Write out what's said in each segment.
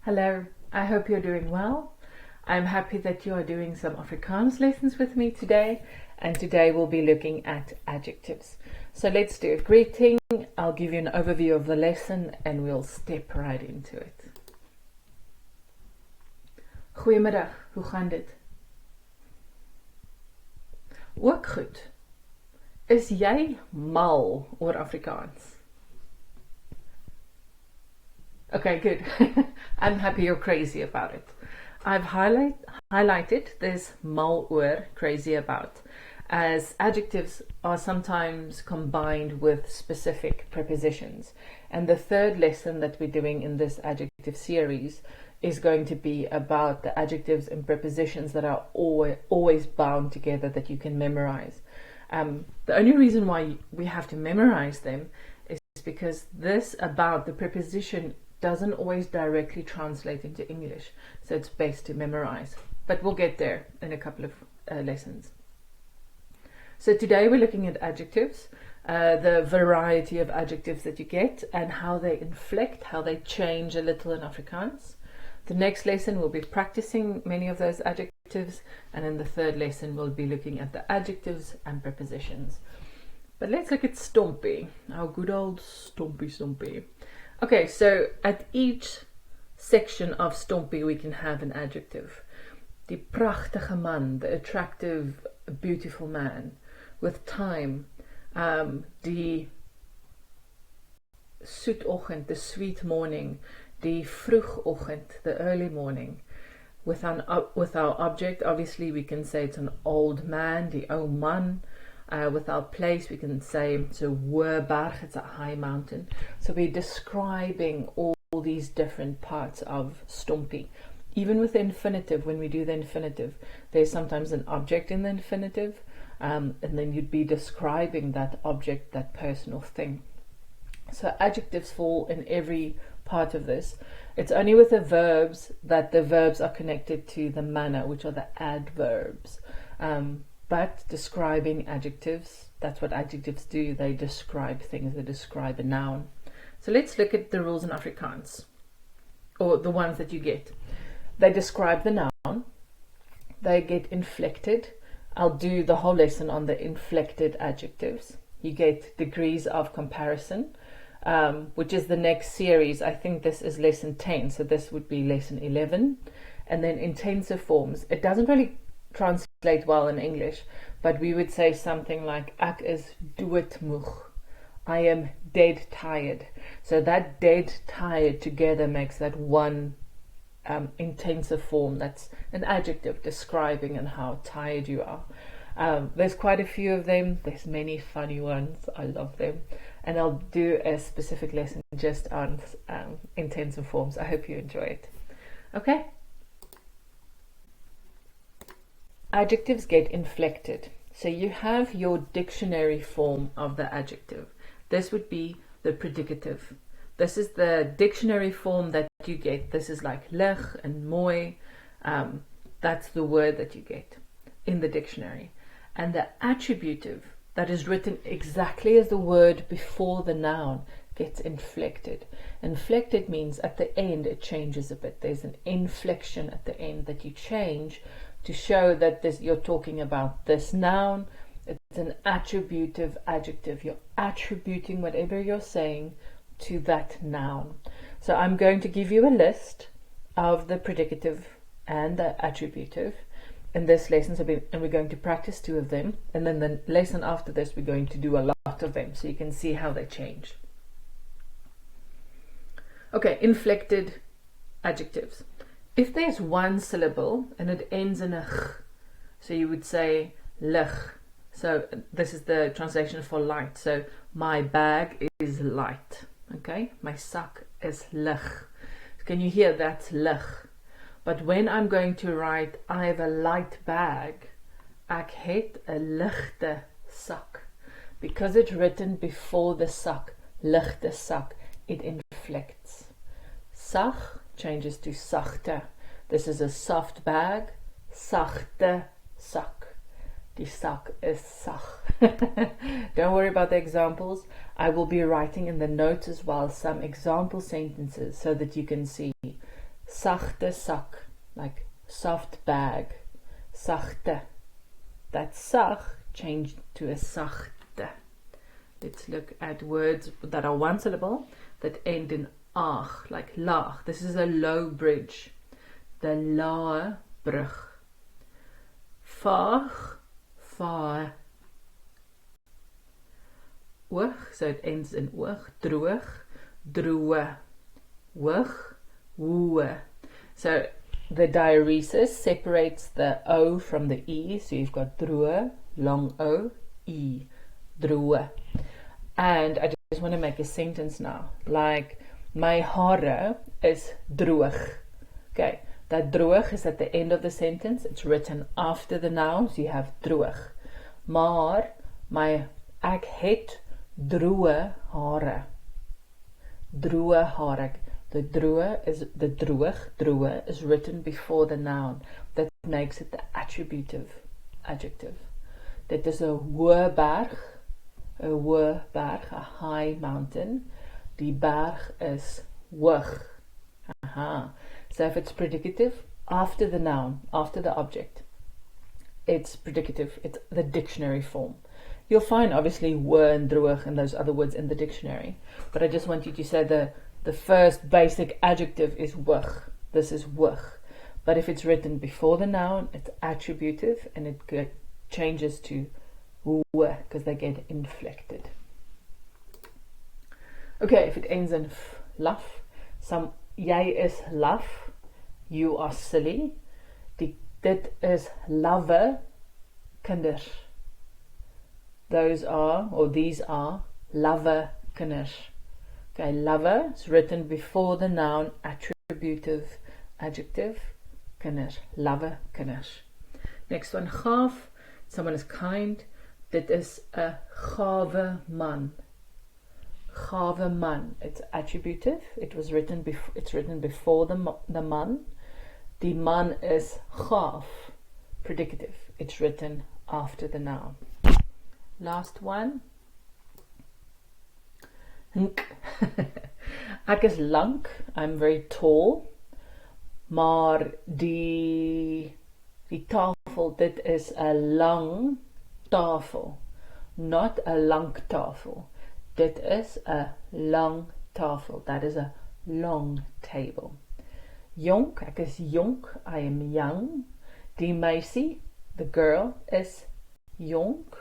Hello, I hope you're doing well. I'm happy that you are doing some Afrikaans lessons with me today, and today we'll be looking at adjectives. So let's do a greeting, I'll give you an overview of the lesson and we'll step right into it. Goeiemiddag, hoe gaan dit? Ook goed. Is jy mal oor Afrikaans? Okay, good. I'm happy you're crazy about it. I've highlighted this mal oor, crazy about, as adjectives are sometimes combined with specific prepositions. And the third lesson that we're doing in this adjective series is going to be about the adjectives and prepositions that are always bound together that you can memorize. The only reason why we have to memorize them is because this about the preposition doesn't always directly translate into English, so it's best to memorize. But we'll get there in a couple of lessons. So today we're looking at adjectives, the variety of adjectives that you get and how they inflect, how they change a little in Afrikaans. The next lesson we'll be practicing many of those adjectives, and in the third lesson we'll be looking at the adjectives and prepositions. But let's look at stompie, our good old stompie. Okay, so at each section of stompie we can have an adjective. Die prachtige man, the attractive, beautiful man. With time, die soetoggend, the sweet morning. Die vroegoggend, the early morning. With our object, obviously we can say it's an old man, die ou man. With our place, we can say it's a hoë berg, it's a high mountain. So we're describing all these different parts of stompie. Even with the infinitive, when we do the infinitive, there's sometimes an object in the infinitive, and then you'd be describing that object, that person or thing. So adjectives fall in every part of this. It's only with the verbs that the verbs are connected to the manner, which are the adverbs. But describing adjectives, that's what adjectives do. They describe things, they describe a noun. So let's look at the rules in Afrikaans, or the ones that you get. They describe the noun, they get inflected. I'll do the whole lesson on the inflected adjectives. You get degrees of comparison, which is the next series. I think this is lesson 10, so this would be lesson 11. And then intensive forms. It doesn't really translate well in English, but we would say something like ek is doodmoeg. I am dead tired. So that dead tired together makes that one intensive form. That's an adjective describing and how tired you are. There's quite a few of them. There's many funny ones. I love them. And I'll do a specific lesson just on intensive forms. I hope you enjoy it. Okay? Adjectives get inflected. So you have your dictionary form of the adjective. This would be the predicative. This is the dictionary form that you get. This is like lig and mooi. That's the word that you get in the dictionary. And the attributive, that is written exactly as the word before the noun, gets inflected. Inflected means at the end it changes a bit. There's an inflection at the end that you change to show that you're talking about this noun. It's an attributive adjective. You're attributing whatever you're saying to that noun. So I'm going to give you a list of the predicative and the attributive in this lesson, and we're going to practice 2 of them, and then the lesson after this we're going to do a lot of them so you can see how they change. Okay, inflected adjectives. If there's one syllable and it ends in a ch, so you would say lig. So this is the translation for light. So my bag is light. Okay, my sak is lig. Can you hear that's lig? But when I'm going to write I have a light bag, ek het 'n ligte sak. Because it's written before the sak, ligte sak, it inflects. Sag changes to sagte. This is a soft bag, sagte sak. Die sak is sag. Don't worry about the examples. I will be writing in the notes as well some example sentences so that you can see Sagte sak, like soft bag. Sagte. That sag changed to a sagte. Let's look at words that are one syllable that end in ag, like laag. This is a low bridge. The lae brug. Vaag, vaar. Oog, so it ends in oog. Droog, droe. Hoog, hoë. So the diaeresis separates the O from the E, so you've got droe, long O, E, droe. And I just want to make a sentence now, like, my hare is droog. Okay, that droog is at the end of the sentence, it's written after the noun, so you have droog. Maar, ek het droe hare. Droe hare. The droog is written before the noun. That makes it the attributive adjective. Dit is 'n hoë berg, a high mountain. Die berg is hoog. Aha. So if it's predicative, after the noun, after the object, it's predicative. It's the dictionary form. You'll find obviously hoë and droog and those other words in the dictionary, but I just want you to say the first basic adjective is hoog. This is hoog. But if it's written before the noun, it's attributive and it changes to hoë because they get inflected. Okay, if it ends in f, laf, jy is laf, you are silly. Dit is lawwe kinders. These are lawwe kinders. Okay, lawwe is written before the noun, attributive adjective, kinders, lawwe kinders. Next one, gaaf, someone is kind. Dit is 'n gawe man. Gawe man, it's attributive. It's written before the man. Die man is gaaf, predicative. It's written after the noun. Last one. Nk. Ek is lank, I'm very tall. Maar die tafel, dit is 'n lang tafel. Not 'n lank tafel. Dit is 'n lang tafel. That is a long table. Jonk, ek is jonk, I am young. Die meisie, the girl, is jonk.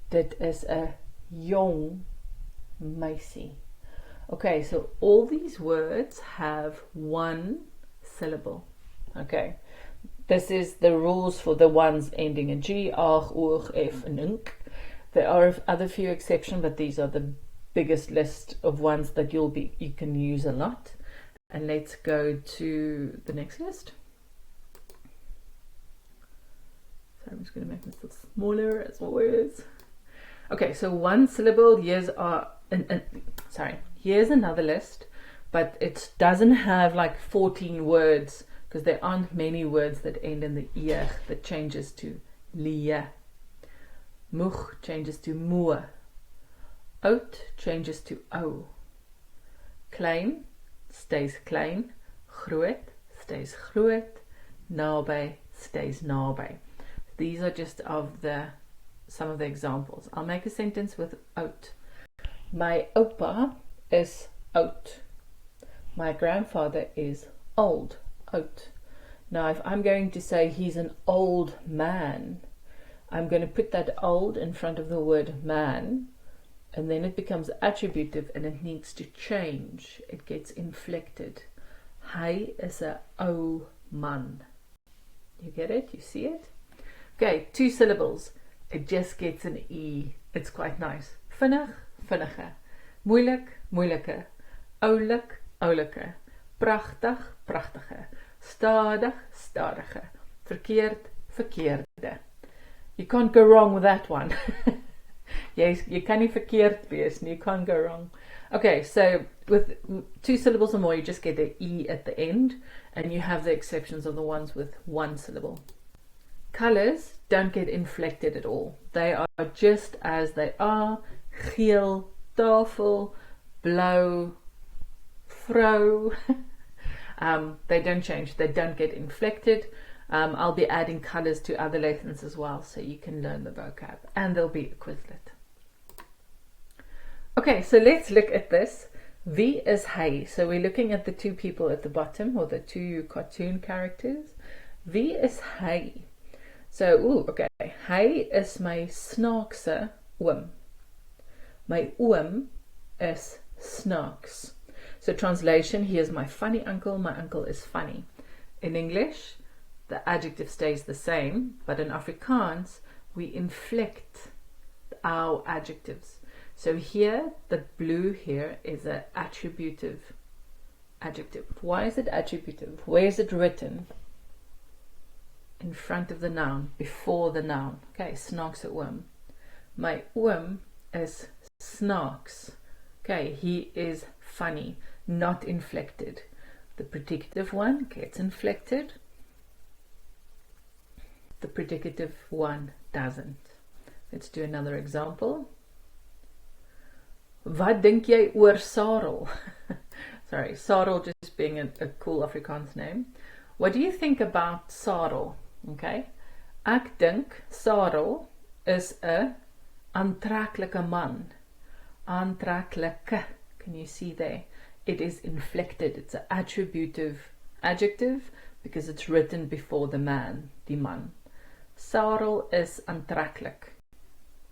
Dit is 'n jong meisie. Okay, so all these words have one syllable. Okay, this is the rules for the ones ending in G, ag, oog, f, and nk. There are other few exceptions, but these are the biggest list of ones that you can use a lot. And let's go to the next list. So I'm just going to make this a little smaller as always. Okay, so one syllable. Here's another list, but it doesn't have like 14 words because there aren't many words that end in the ear that changes to lie. Moeg changes to moe. Oud changes to ou. Klein stays klein. Groot stays groot. Naby stays naby. These are just some of the examples. I'll make a sentence with oud. My opa is oud. My grandfather is old. Oud. Now if I'm going to say he's an old man, I'm going to put that old in front of the word man, and then it becomes attributive and it needs to change. It gets inflected. Hy is 'n ou man. You get it? You see it? Okay, 2 syllables. It just gets an E. It's quite nice. Vinnig, vinnige. Moeilik, moeilike. Oulik, oulike. Pragtig, pragtige. Stadig, stadige. Verkeerd, verkeerde. You can't go wrong with that one. Yes, you can't verkeerd wees, you can't go wrong. Okay, so with 2 syllables or more, you just get the E at the end, and you have the exceptions of the ones with 1 syllable. Colors don't get inflected at all. They are just as they are. Geel, tafel, blauw, vrou. They don't change, they don't get inflected. I'll be adding colors to other lessons as well, so you can learn the vocab, and there'll be a Quizlet. Okay, so let's look at this. Wie is hy? So we're looking at the two people at the bottom, or the two cartoon characters. Wie is hy? So, okay, hy is my snaakse oom. My oom is snaaks. So translation, he is my funny uncle, my uncle is funny. In English, the adjective stays the same, but in Afrikaans, we inflect our adjectives. So here, the blue here is an attributive adjective. Why is it attributive? Where is it written? In front of the noun, before the noun. Okay, snaakse oom. My oom is snaaks. Okay, he is funny, not inflected. The predicative one gets inflected. The predicative one doesn't. Let's do another example. Wat dink jy oor Sarel? Sorry, Sarel just being a cool Afrikaans name. What do you think about Sarel? Okay. Ek dink Sarel is 'n aantreklike man. Aantreklike. Can you see there? It is inflected. It's an attributive adjective because it's written before the man, die man. Sarel is aantreklik.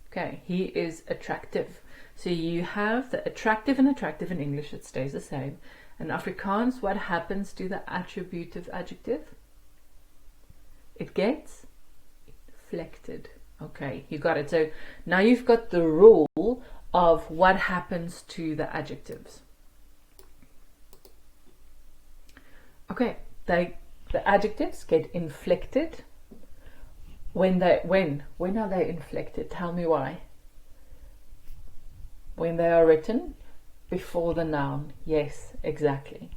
Okay, he is attractive. So you have the attractive and attractive in English, it stays the same. In Afrikaans, what happens to the attributive adjective? It gets inflected. Okay, you got it. So now you've got the rule of what happens to the adjectives. Okay, the adjectives get inflected. When are they inflected? Tell me why. When they are written before the noun. Yes, exactly.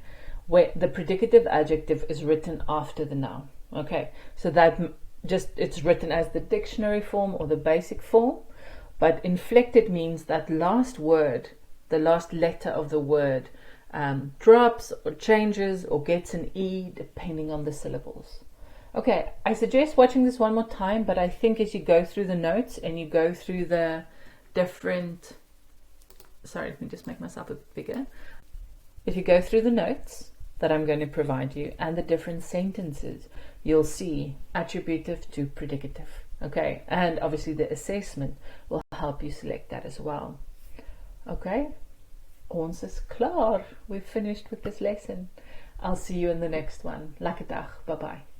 Where the predicative adjective is written after the noun. Okay, so that it's written as the dictionary form or the basic form, but inflected means that last word, the last letter of the word, drops or changes or gets an E depending on the syllables. Okay, I suggest watching this one more time, but I think as you go through the notes and you go through the different, sorry, let me just make myself a bit bigger. If you go through the notes that I'm going to provide you and the different sentences, you'll see attributive to predicative. Okay, and obviously the assessment will help you select that as well. Okay, ons is klaar. We've finished with this lesson. I'll see you in the next one. Lekker dag. Bye-bye.